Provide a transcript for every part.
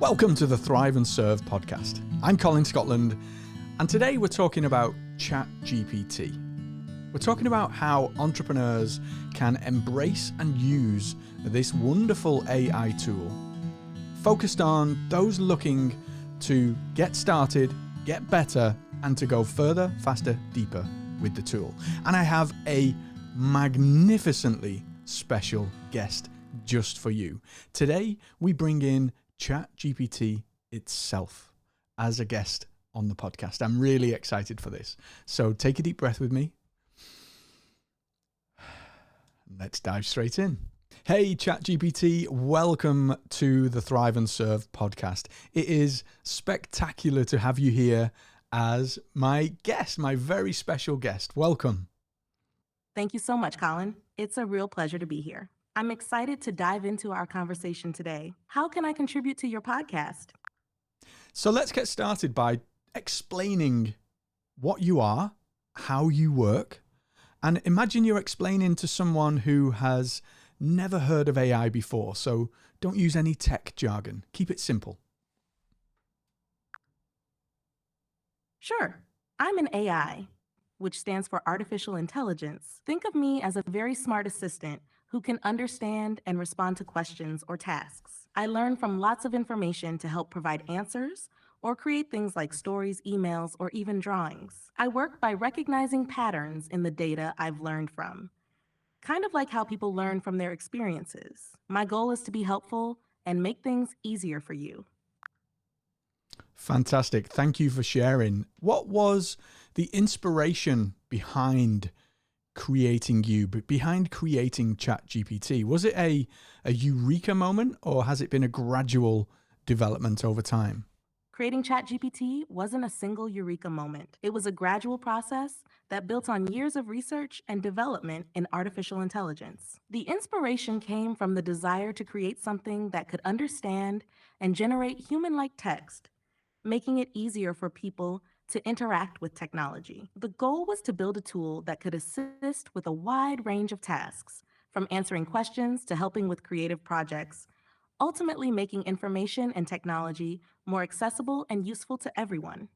Welcome to the Thrive and Serve podcast. I'm Colin Scotland, and today we're talking about ChatGPT. We're talking about how entrepreneurs can embrace and use this wonderful AI tool, focused on those looking to get started, get better, and to go further, faster, deeper with the tool. And I have a magnificently special guest just for you. Today, we bring in ChatGPT itself as a guest on the podcast. I'm really excited for this. So take a deep breath with me. Let's dive straight in. Hey, ChatGPT, welcome to the Thrive and Serve podcast. It is spectacular to have you here as my guest, my very special guest. Welcome. Thank you so much, Colin. It's a real pleasure to be here. I'm excited to dive into our conversation today. How can I contribute to your podcast? So let's get started by explaining what you are, how you work, and imagine you're explaining to someone who has never heard of AI before. So don't use any tech jargon. Keep it simple. Sure. I'm an AI, which stands for artificial intelligence. Think of me as a very smart assistant who can understand and respond to questions or tasks. I learn from lots of information to help provide answers or create things like stories, emails, or even drawings. I work by recognizing patterns in the data I've learned from, kind of like how people learn from their experiences. My goal is to be helpful and make things easier for you. Fantastic. Thank you for sharing. What was the inspiration behind creating ChatGPT? Was it a eureka moment, or has it been a gradual development over time? Creating ChatGPT wasn't a single eureka moment. It was a gradual process that built on years of research and development in artificial intelligence. The inspiration came from the desire to create something that could understand and generate human-like text, making it easier for people to interact with technology. The goal was to build a tool that could assist with a wide range of tasks, from answering questions to helping with creative projects, ultimately making information and technology more accessible and useful to everyone.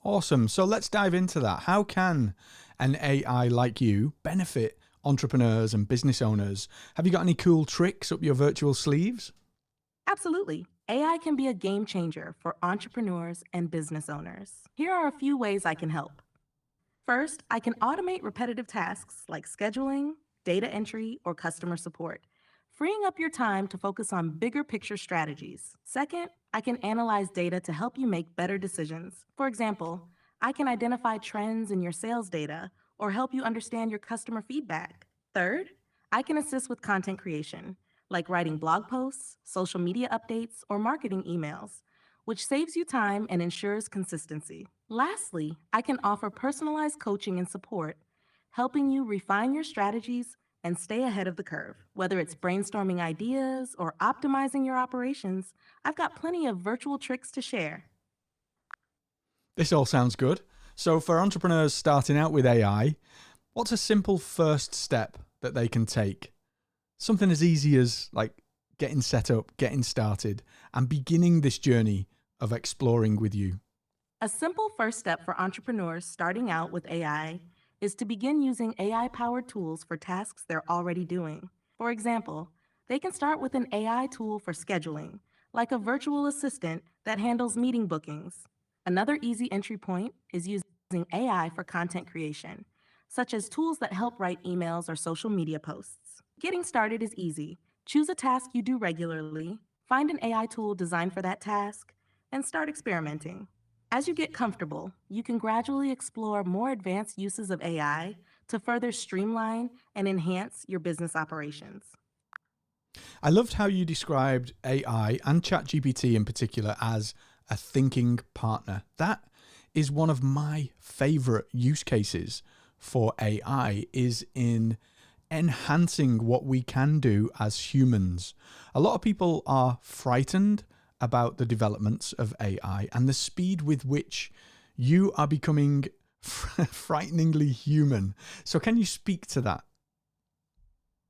Awesome. So let's dive into that. How can an AI like you benefit entrepreneurs and business owners? Have you got any cool tricks up your virtual sleeves? Absolutely. AI can be a game changer for entrepreneurs and business owners. Here are a few ways I can help. First, I can automate repetitive tasks like scheduling, data entry, or customer support, freeing up your time to focus on bigger picture strategies. Second, I can analyze data to help you make better decisions. For example, I can identify trends in your sales data or help you understand your customer feedback. Third, I can assist with content creation, like writing blog posts, social media updates, or marketing emails, which saves you time and ensures consistency. Lastly, I can offer personalized coaching and support, helping you refine your strategies and stay ahead of the curve. Whether it's brainstorming ideas or optimizing your operations, I've got plenty of virtual tricks to share. This all sounds good. So for entrepreneurs starting out with AI, what's a simple first step that they can take? Something as easy as like getting set up, getting started, and beginning this journey of exploring with you. A simple first step for entrepreneurs starting out with AI is to begin using AI-powered tools for tasks they're already doing. For example, they can start with an AI tool for scheduling, like a virtual assistant that handles meeting bookings. Another easy entry point is using AI for content creation, such as tools that help write emails or social media posts. Getting started is easy. Choose a task you do regularly, find an AI tool designed for that task, and start experimenting. As you get comfortable, you can gradually explore more advanced uses of AI to further streamline and enhance your business operations. I loved how you described AI and ChatGPT in particular as a thinking partner. That is one of my favorite use cases for AI, is in enhancing what we can do as humans. A lot of people are frightened about the developments of AI and the speed with which you are becoming frighteningly human. So can you speak to that?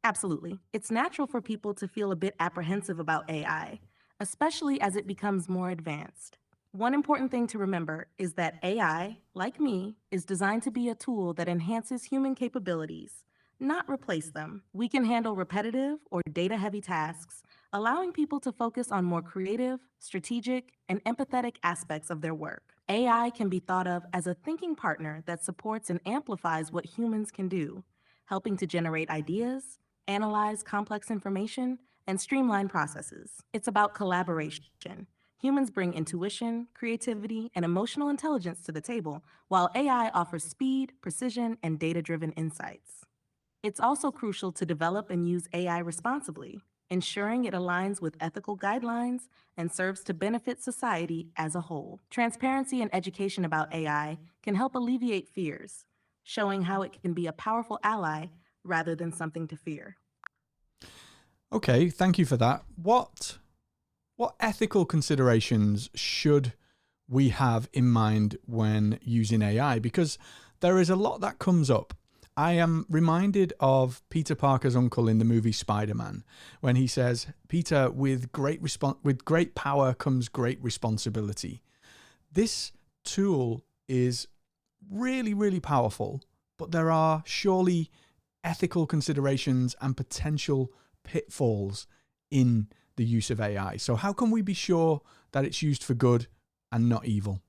Absolutely. It's natural for people to feel a bit apprehensive about AI, especially as it becomes more advanced. One important thing to remember is that AI, like me, is designed to be a tool that enhances human capabilities, not replace them. We can handle repetitive or data heavy tasks, allowing people to focus on more creative, strategic, and empathetic aspects of their work. AI can be thought of as a thinking partner that supports and amplifies what humans can do, helping to generate ideas, analyze complex information, and streamline processes. It's about collaboration. Humans bring intuition, creativity, and emotional intelligence to the table, while AI offers speed, precision, and data driven insights. It's also crucial to develop and use AI responsibly, ensuring it aligns with ethical guidelines and serves to benefit society as a whole. Transparency and education about AI can help alleviate fears, showing how it can be a powerful ally rather than something to fear. Okay, thank you for that. What ethical considerations should we have in mind when using AI? Because there is a lot that comes up. I am reminded of Peter Parker's uncle in the movie Spider-Man when he says, "Peter, with great power comes great responsibility." This tool is really, really powerful, but there are surely ethical considerations and potential pitfalls in the use of AI. So how can we be sure that it's used for good and not evil?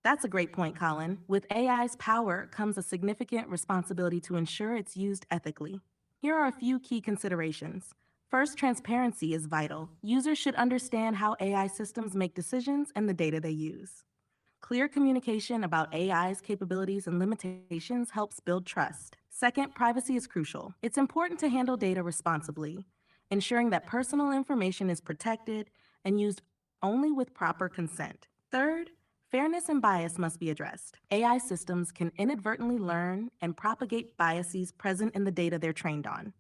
That's a great point, Colin. With AI's power comes a significant responsibility to ensure it's used ethically. Here are a few key considerations. First, transparency is vital. Users should understand how AI systems make decisions and the data they use. Clear communication about AI's capabilities and limitations helps build trust. Second, privacy is crucial. It's important to handle data responsibly, ensuring that personal information is protected and used only with proper consent. Third, fairness and bias must be addressed. AI systems can inadvertently learn and propagate biases present in the data they're trained on.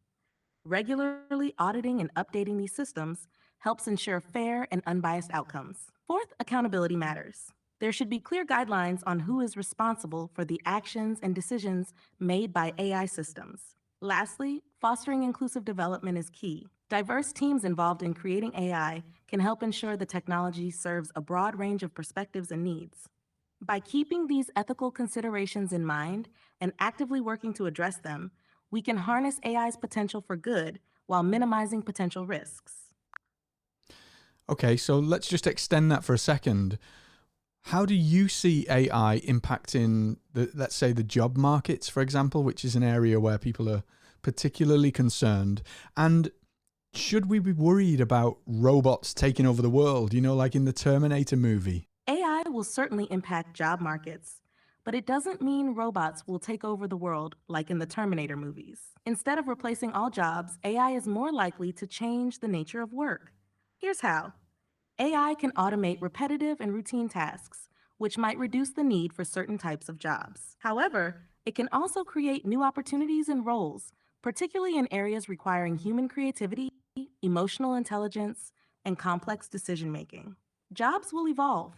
Regularly auditing and updating these systems helps ensure fair and unbiased outcomes. Fourth, accountability matters. There should be clear guidelines on who is responsible for the actions and decisions made by AI systems. Lastly, fostering inclusive development is key. Diverse teams involved in creating AI can help ensure the technology serves a broad range of perspectives and needs. By keeping these ethical considerations in mind and actively working to address them, we can harness AI's potential for good while minimizing potential risks. Okay, so let's just extend that for a second. How do you see AI impacting let's say the job markets, for example, which is an area where people are particularly concerned? And should we be worried about robots taking over the world, like in the Terminator movie? AI will certainly impact job markets, but it doesn't mean robots will take over the world like in the Terminator movies. Instead of replacing all jobs, AI is more likely to change the nature of work. Here's how. AI can automate repetitive and routine tasks, which might reduce the need for certain types of jobs. However, it can also create new opportunities and roles, particularly in areas requiring human creativity, emotional intelligence, and complex decision making. Jobs will evolve,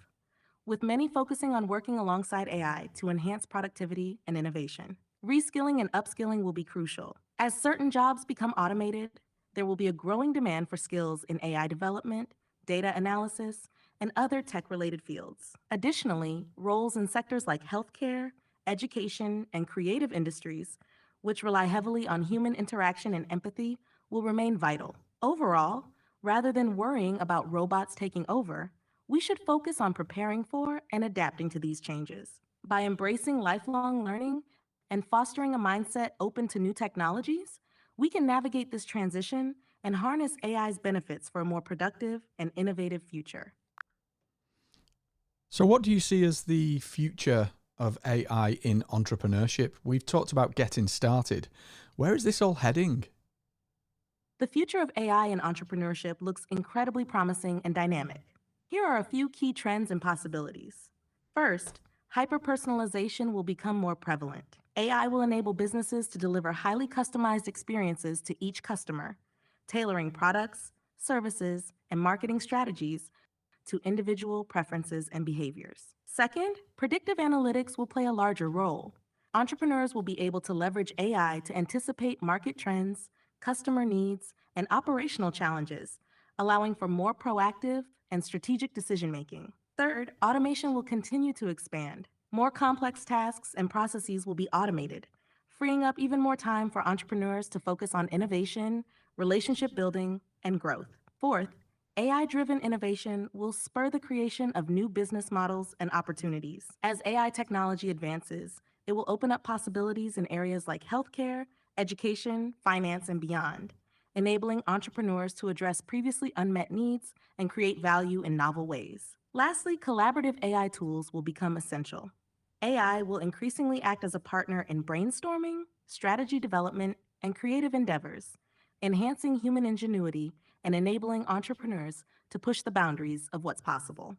with many focusing on working alongside AI to enhance productivity and innovation. Reskilling and upskilling will be crucial. As certain jobs become automated, there will be a growing demand for skills in AI development, data analysis, and other tech related fields. Additionally, roles in sectors like healthcare, education, and creative industries, which rely heavily on human interaction and empathy, will remain vital. Overall, rather than worrying about robots taking over, we should focus on preparing for and adapting to these changes. By embracing lifelong learning and fostering a mindset open to new technologies, we can navigate this transition and harness AI's benefits for a more productive and innovative future. So, what do you see as the future of AI in entrepreneurship? We've talked about getting started. Where is this all heading? The future of AI in entrepreneurship looks incredibly promising and dynamic. Here are a few key trends and possibilities. First, hyper-personalization will become more prevalent. AI will enable businesses to deliver highly customized experiences to each customer, tailoring products, services, and marketing strategies to individual preferences and behaviors. Second, predictive analytics will play a larger role. Entrepreneurs will be able to leverage AI to anticipate market trends, customer needs, and operational challenges, allowing for more proactive and strategic decision making. Third, automation will continue to expand. More complex tasks and processes will be automated, freeing up even more time for entrepreneurs to focus on innovation, relationship building, and growth. Fourth, AI driven innovation will spur the creation of new business models and opportunities. As AI technology advances, it will open up possibilities in areas like healthcare, education, finance, and beyond, enabling entrepreneurs to address previously unmet needs and create value in novel ways. Lastly, collaborative AI tools will become essential. AI will increasingly act as a partner in brainstorming, strategy development, and creative endeavors, enhancing human ingenuity and enabling entrepreneurs to push the boundaries of what's possible.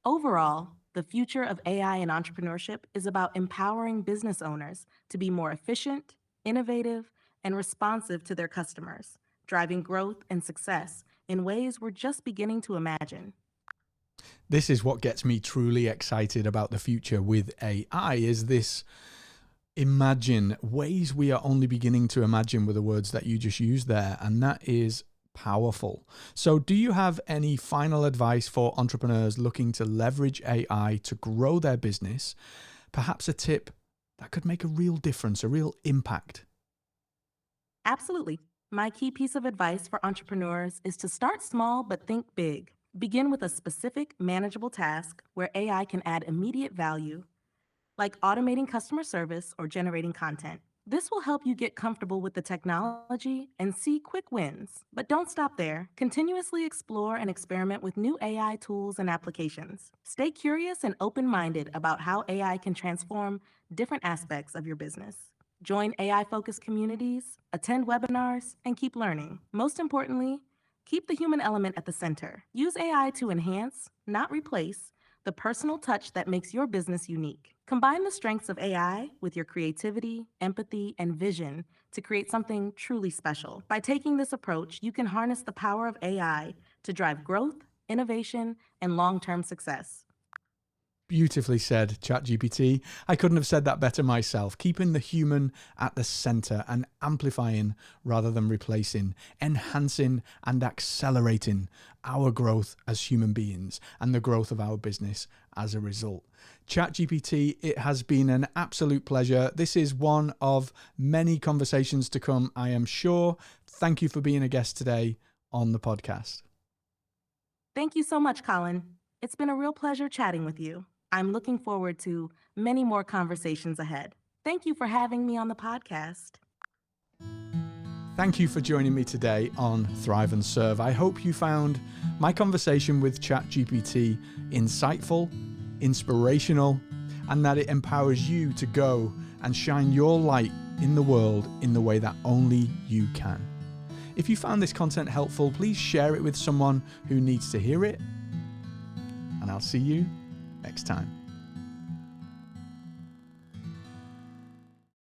Overall, the future of AI and entrepreneurship is about empowering business owners to be more efficient, innovative, and responsive to their customers, driving growth and success in ways we're just beginning to imagine. This is what gets me truly excited about the future with AI, is this imagine, ways we are only beginning to imagine with the words that you just used there, and that is powerful. So do you have any final advice for entrepreneurs looking to leverage AI to grow their business? Perhaps a tip that could make a real difference, a real impact? Absolutely. My key piece of advice for entrepreneurs is to start small but think big. Begin with a specific, manageable task where AI can add immediate value, like automating customer service or generating content. This will help you get comfortable with the technology and see quick wins. But don't stop there. Continuously explore and experiment with new AI tools and applications. Stay curious and open-minded about how AI can transform different aspects of your business. Join AI-focused communities, attend webinars, and keep learning. Most importantly, keep the human element at the center. Use AI to enhance, not replace, the personal touch that makes your business unique. Combine the strengths of AI with your creativity, empathy, and vision to create something truly special. By taking this approach, you can harness the power of AI to drive growth, innovation, and long-term success. Beautifully said, ChatGPT. I couldn't have said that better myself. Keeping the human at the center and amplifying rather than replacing, enhancing and accelerating our growth as human beings and the growth of our business as a result. ChatGPT, it has been an absolute pleasure. This is one of many conversations to come, I am sure. Thank you for being a guest today on the podcast. Thank you so much, Colin. It's been a real pleasure chatting with you. I'm looking forward to many more conversations ahead. Thank you for having me on the podcast. Thank you for joining me today on Thrive and Serve. I hope you found my conversation with ChatGPT insightful, inspirational, and that it empowers you to go and shine your light in the world in the way that only you can. If you found this content helpful, please share it with someone who needs to hear it. And I'll see you next time.